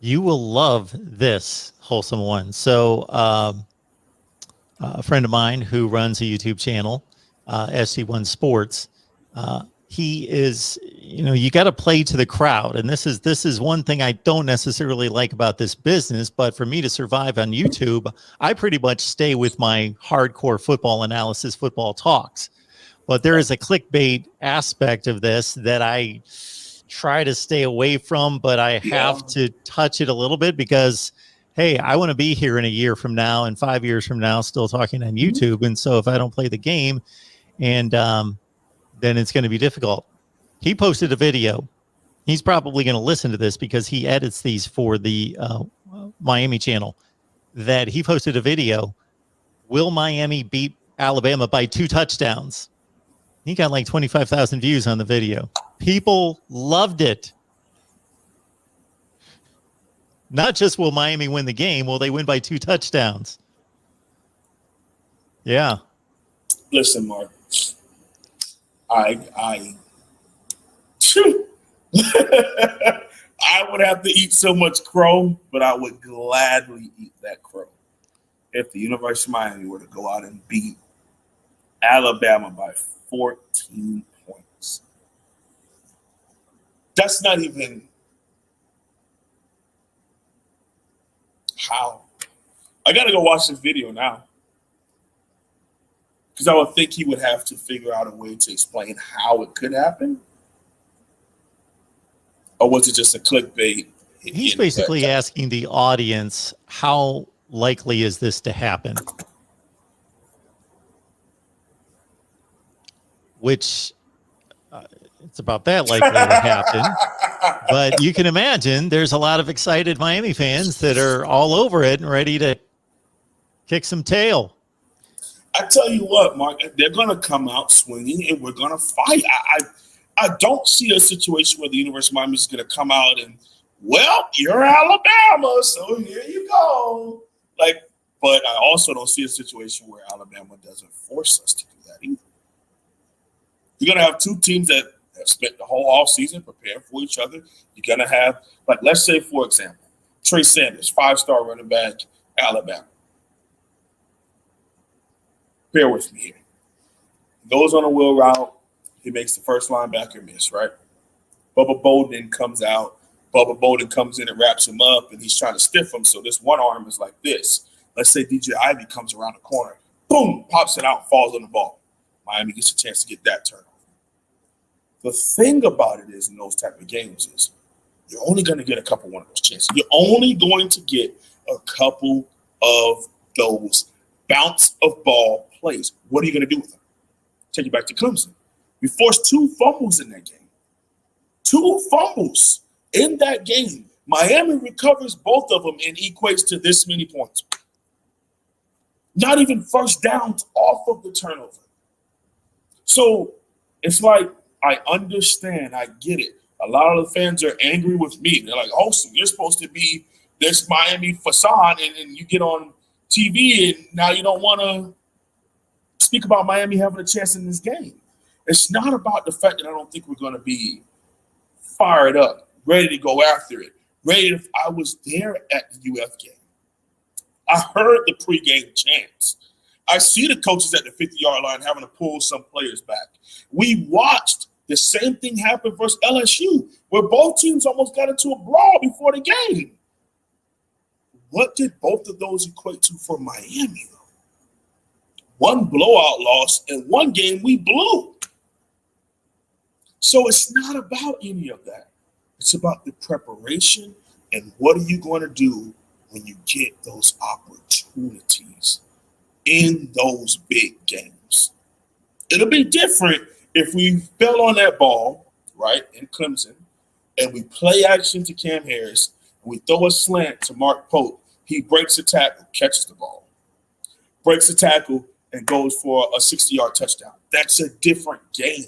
You will love this wholesome one. So, a friend of mine who runs a YouTube channel, SC1 Sports, he is, you got to play to the crowd, and this is one thing I don't necessarily like about this business. But for me to survive on YouTube, I pretty much stay with my hardcore football analysis, football talks. But there is a clickbait aspect of this that I try to stay away from, but I Yeah. have to touch it a little bit because, hey, I want to be here in a year from now and 5 years from now still talking on YouTube. And so if I don't play the game, and then it's going to be difficult. He posted a video. He's probably going to listen to this because he edits these for the Miami channel. That he posted a video. Will Miami beat Alabama by 2 touchdowns? He got like 25,000 views on the video. People loved it. Not just will Miami win the game, will they win by 2 touchdowns? Yeah. Listen, Mark. I would have to eat so much crow, but I would gladly eat that crow if the University of Miami were to go out and beat Alabama by 14 points. That's not even how. I got to go watch this video now because I would think he would have to figure out a way to explain how it could happen. Or was it just a clickbait? He's basically asking the audience, how likely is this to happen? Which it's about that likely to happen. But you can imagine there's a lot of excited Miami fans that are all over it and ready to kick some tail. I tell you what, Mark, they're going to come out swinging and we're going to fight. I don't see a situation where the University of Miami is going to come out and, well, you're Alabama, so here you go. But I also don't see a situation where Alabama doesn't force us to do that either. You're going to have two teams that have spent the whole offseason preparing for each other. You're going to have, let's say, for example, Trey Sanders, 5-star running back, Alabama. Bear with me here. He goes on a wheel route. He makes the first linebacker miss, right? Bubba Bolden comes out. Bubba Bolden comes in and wraps him up, and he's trying to stiff him. So this one arm is like this. Let's say DJ Ivy comes around the corner. Boom, pops it out, falls on the ball. Miami gets a chance to get that turnover. The thing about it is in those type of games is you're only going to get a couple one of those chances. You're only going to get a couple of those bounce of ball plays. What are you going to do with them? Take you back to Clemson. We forced 2 fumbles in that game. 2 fumbles in that game. Miami recovers both of them and equates to this many points. Not even first downs off of the turnover. So it's like, I understand. I get it. A lot of the fans are angry with me. They're like, oh, so you're supposed to be this Miami facade, and you get on TV, and now you don't want to speak about Miami having a chance in this game. It's not about the fact that I don't think we're going to be fired up, ready to go after it. I was there at the UF game. I heard the pregame chants. I see the coaches at the 50-yard line having to pull some players back. We watched the same thing happen versus LSU, where both teams almost got into a brawl before the game. What did both of those equate to for Miami? One blowout loss and one game we blew. So it's not about any of that. It's about the preparation and what are you going to do when you get those opportunities in those big games. It'll be different if we fell on that ball, right, in Clemson, and we play action to Cam Harris, and we throw a slant to Mark Pope. He breaks a tackle, catches the ball, breaks a tackle, and goes for a 60-yard touchdown. That's a different game.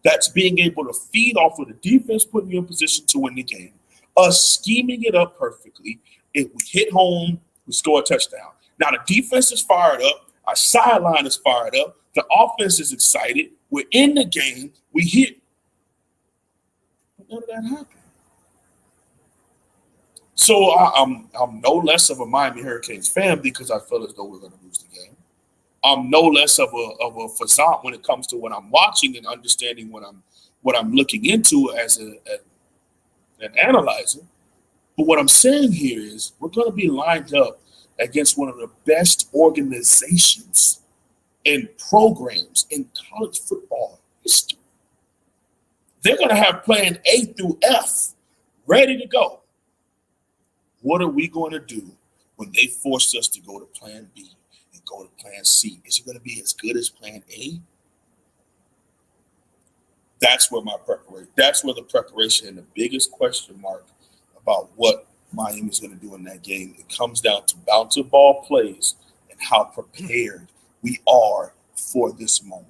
That's being able to feed off of the defense, putting you in position to win the game. Us scheming it up perfectly. If we hit home, we score a touchdown. Now the defense is fired up. Our sideline is fired up. The offense is excited. We're in the game. We hit. But none of that happened. So I'm no less of a Miami Hurricanes fan because I feel as though we're going to lose the game. I'm no less of a fazant when it comes to what I'm watching and understanding what I'm looking into as an analyzer. But what I'm saying here is we're going to be lined up against one of the best organizations and programs in college football history. They're going to have plan A through F ready to go. What are we going to do when they force us to go to plan B and go to plan C? Is it going to be as good as plan A? That's where the preparation and the biggest question mark about what Miami is going to do in that game. It comes down to bouncer ball plays and how prepared we are for this moment.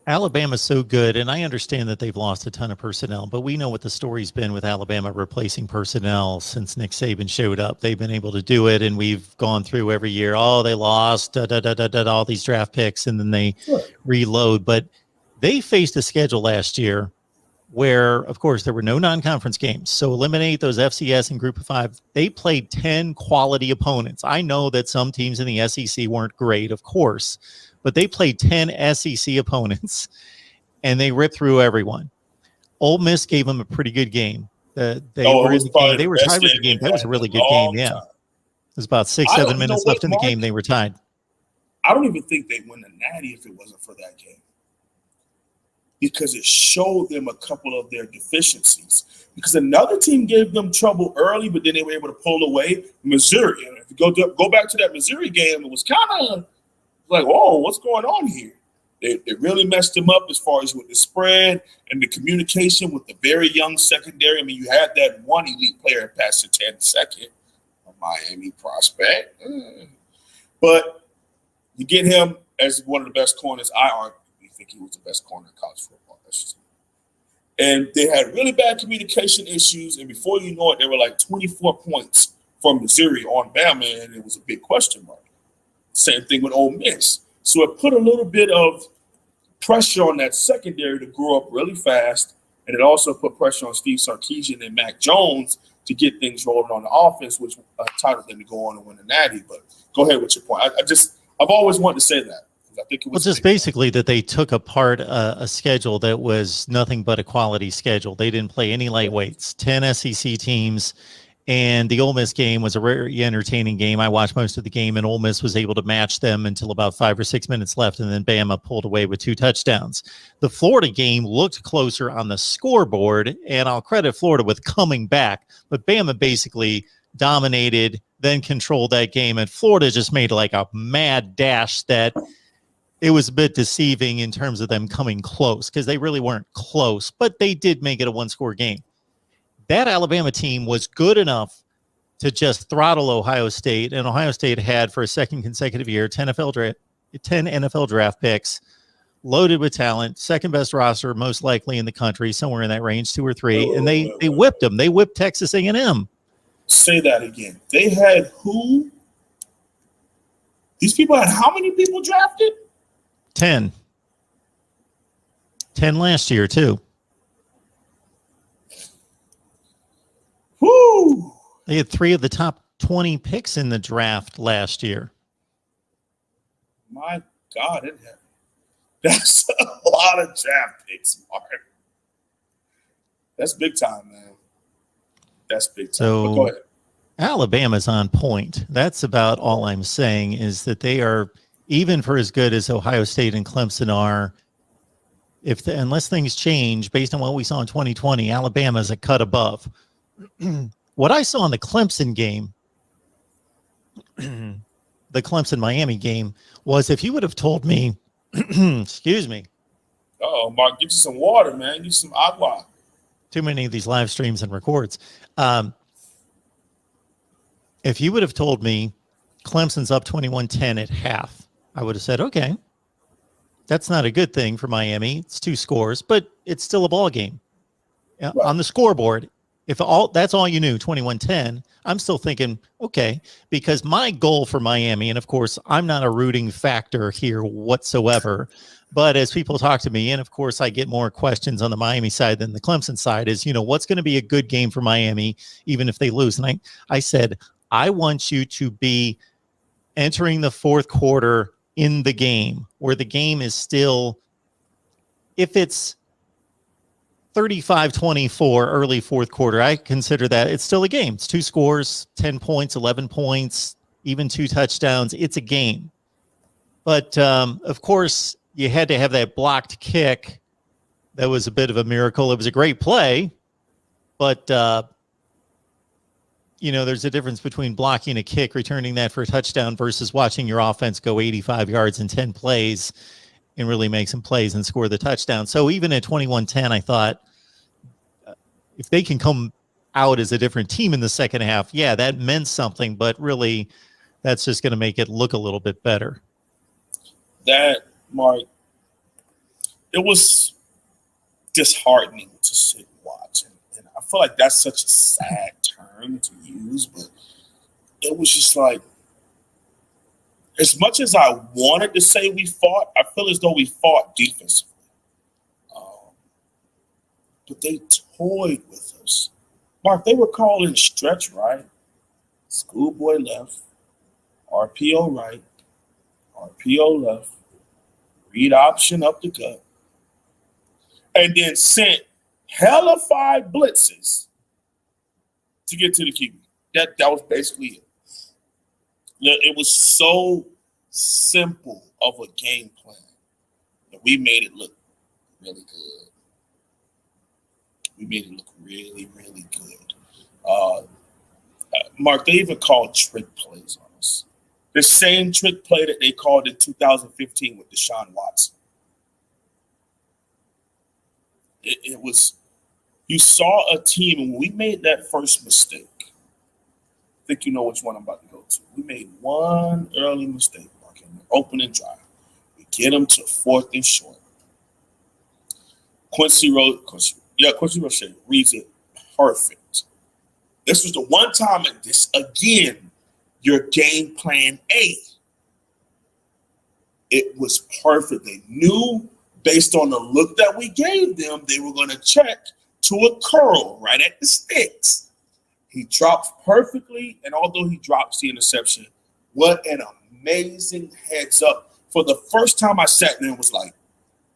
Alabama's so good, and I understand that they've lost a ton of personnel, but we know what the story's been with Alabama replacing personnel since Nick Saban showed up. They've been able to do it, and we've gone through every year, they lost all these draft picks, and then they reload. But they faced a schedule last year where, of course, there were no non-conference games. So eliminate those FCS and Group of Five. They played 10 quality opponents. I know that some teams in the SEC weren't great, of course, but they played 10 SEC opponents, and they ripped through everyone. Ole Miss gave them a pretty good game. They were tied with the game. That was a really good game, yeah. It was about 6-7 minutes left in the game. They were tied. I don't even think they'd win the Natty if it wasn't for that game, because it showed them a couple of their deficiencies. Because another team gave them trouble early, but then they were able to pull away. Missouri. And if you go back to that Missouri game, it was kind of like, whoa, what's going on here? They really messed them up as far as with the spread and the communication with the very young secondary. I mean, you had that one elite player, Pastor Ted II, a Miami prospect. But you get him as one of the best corners. I arguably think he was the best corner in college football. And they had really bad communication issues. And before you know it, they were like 24 points from Missouri on Bama, and it was a big question mark. Same thing with Ole Miss. So it put a little bit of pressure on that secondary to grow up really fast. And it also put pressure on Steve Sarkisian and Mac Jones to get things rolling on the offense, which entitled them to go on and win the Natty. But go ahead with your point. I've always wanted to say that. I think it was just basically that they took apart a schedule that was nothing but a quality schedule. They didn't play any lightweights, 10 SEC teams. And the Ole Miss game was a very entertaining game. I watched most of the game, and Ole Miss was able to match them until about 5 or 6 minutes left, and then Bama pulled away with 2 touchdowns. The Florida game looked closer on the scoreboard, and I'll credit Florida with coming back, but Bama basically dominated, then controlled that game, and Florida just made like a mad dash that it was a bit deceiving in terms of them coming close, because they really weren't close, but they did make it a one-score game. That Alabama team was good enough to just throttle Ohio State, and Ohio State had, for a second consecutive year, 10 NFL draft picks, loaded with talent, second best roster most likely in the country, somewhere in that range, 2 or 3, and they whipped them. They whipped Texas A&M. Say that again. They had who? These people had how many people drafted? 10. 10 last year, too. Woo! They had 3 of the top 20 picks in the draft last year. My God, that's a lot of draft picks, Mark. That's big time, man. That's big time. So, but go ahead. Alabama's on point. That's about all I'm saying, is that they are, even for as good as Ohio State and Clemson are, unless things change based on what we saw in 2020, Alabama's a cut above. What I saw in the Clemson game, the Clemson-Miami game, was if you would have told me, excuse me. Oh, Mark, get you some water, man. Get you some agua. Too many of these live streams and records. If you would have told me Clemson's up 21-10 at half, I would have said, okay, that's not a good thing for Miami. It's 2 scores, but it's still a ball game. Right. On the scoreboard, if that's all you knew, 21-10, I'm still thinking, okay, because my goal for Miami, and of course, I'm not a rooting factor here whatsoever, But as people talk to me, and of course I get more questions on the Miami side than the Clemson side, is, what's going to be a good game for Miami, even if they lose? And I said, I want you to be entering the fourth quarter in the game, where the game is still, if it's 35-24 early fourth quarter, I consider that it's still a game. It's 2 scores, 10 points, 11 points, even 2 touchdowns. It's a game. But of course, you had to have that blocked kick. That was a bit of a miracle. It was a great play, but there's a difference between blocking a kick, returning that for a touchdown, versus watching your offense go 85 yards in 10 plays and really make some plays and score the touchdown. So even at 21-10, I thought, if they can come out as a different team in the second half, yeah, that meant something, but really that's just going to make it look a little bit better. That, Mark, it was disheartening to sit and watch. And I feel like that's such a sad term to use, but it was just like, as much as I wanted to say we fought, I feel as though we fought defensively. But they toyed with us. Mark, they were calling stretch right, schoolboy left, RPO right, RPO left, read option up the gut, and then sent hella 5 blitzes to get to the QB. That was basically it. It was so simple of a game plan that we made it look really good. We made it look really, really good. Mark, they even called trick plays on us. The same trick play that they called in 2015 with Deshaun Watson. It was, you saw a team, and when we made that first mistake, I think you know which one I'm about to go to. We made one early mistake, Mark, in the opening drive. We get them to 4th and short. Quincy Roche reads it perfect. This was the one time, and this again, your game plan A. It was perfect. They knew based on the look that we gave them, they were going to check to a curl right at the sticks. He drops perfectly, and although he drops the interception, what an amazing heads up. For the first time I sat there and was like,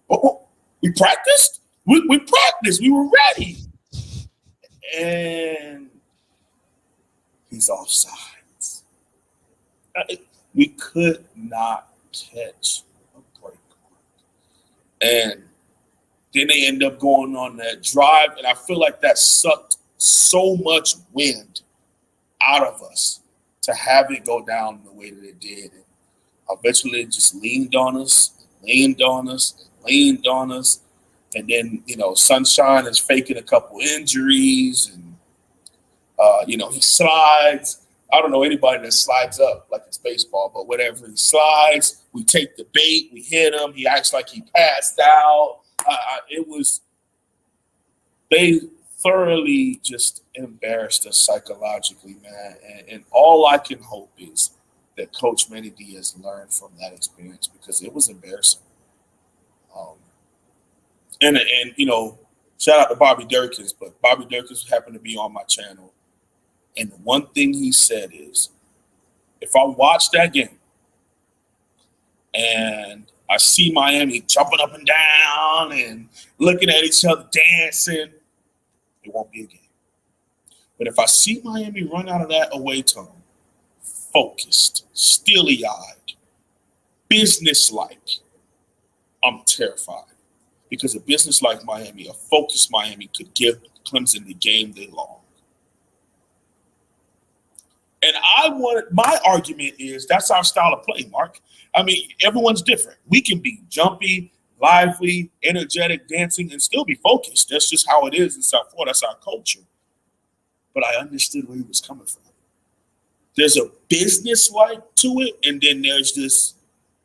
oh, we practiced? We practiced. We were ready. And he's offsides. We could not catch a break. And then they end up going on that drive, and I feel like that sucked so much wind out of us to have it go down the way that it did. And eventually it just leaned on us. And then, Sunshine is faking a couple injuries, and, he slides. I don't know anybody that slides up like it's baseball, but whatever. He slides. We take the bait. We hit him. He acts like he passed out. They thoroughly just embarrassed us psychologically, man. And all I can hope is that Coach Manny Diaz learned from that experience, because it was embarrassing. And shout out to Bobby Durkins, but Bobby Durkins happened to be on my channel. And the one thing he said is, if I watch that game and I see Miami jumping up and down and looking at each other dancing, it won't be a game. But if I see Miami run out of that away tunnel, focused, steely-eyed, business-like, I'm terrified. Because a business like Miami, a focused Miami, could give Clemson the game they long. And my argument is that's our style of play, Mark. I mean, everyone's different. We can be jumpy, lively, energetic, dancing, and still be focused. That's just how it is in South Florida. That's our culture. But I understood where he was coming from. There's a business-like to it, and then there's this,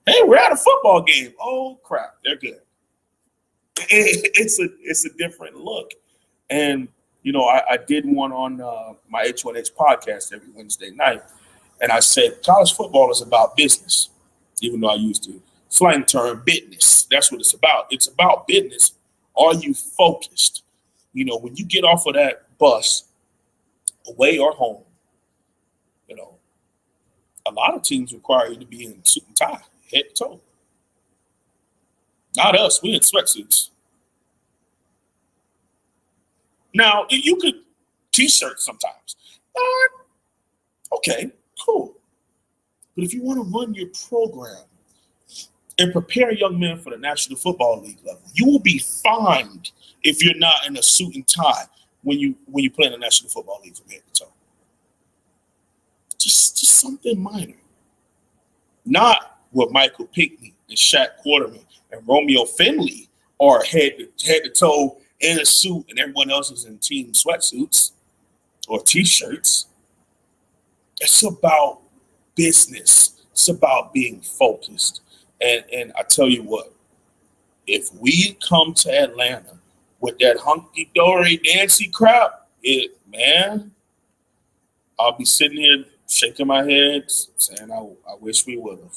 hey, we're at a football game. Oh, crap, they're good. It's a different look. And, I did one on my H1H podcast every Wednesday night, and I said college football is about business, even though I used to slang term, business. That's what it's about. It's about business. Are you focused? You know, when you get off of that bus, away or home, you know, a lot of teams require you to be in suit and tie, head to toe. Not us. We in sweatsuits. Now, you could t-shirts sometimes. Okay, cool. But if you want to run your program and prepare young men for the National Football League level, you will be fined if you're not in a suit and tie when you play in the National Football League from head to toe. Just something minor. Not what Michael Pinkney and Shaq Quarterman and Romeo Finley are head to toe in a suit and everyone else is in team sweatsuits or t-shirts. It's about business. It's about being focused. And I tell you what, if we come to Atlanta with that hunky-dory dancy crap, I'll be sitting here shaking my head saying I wish we would have.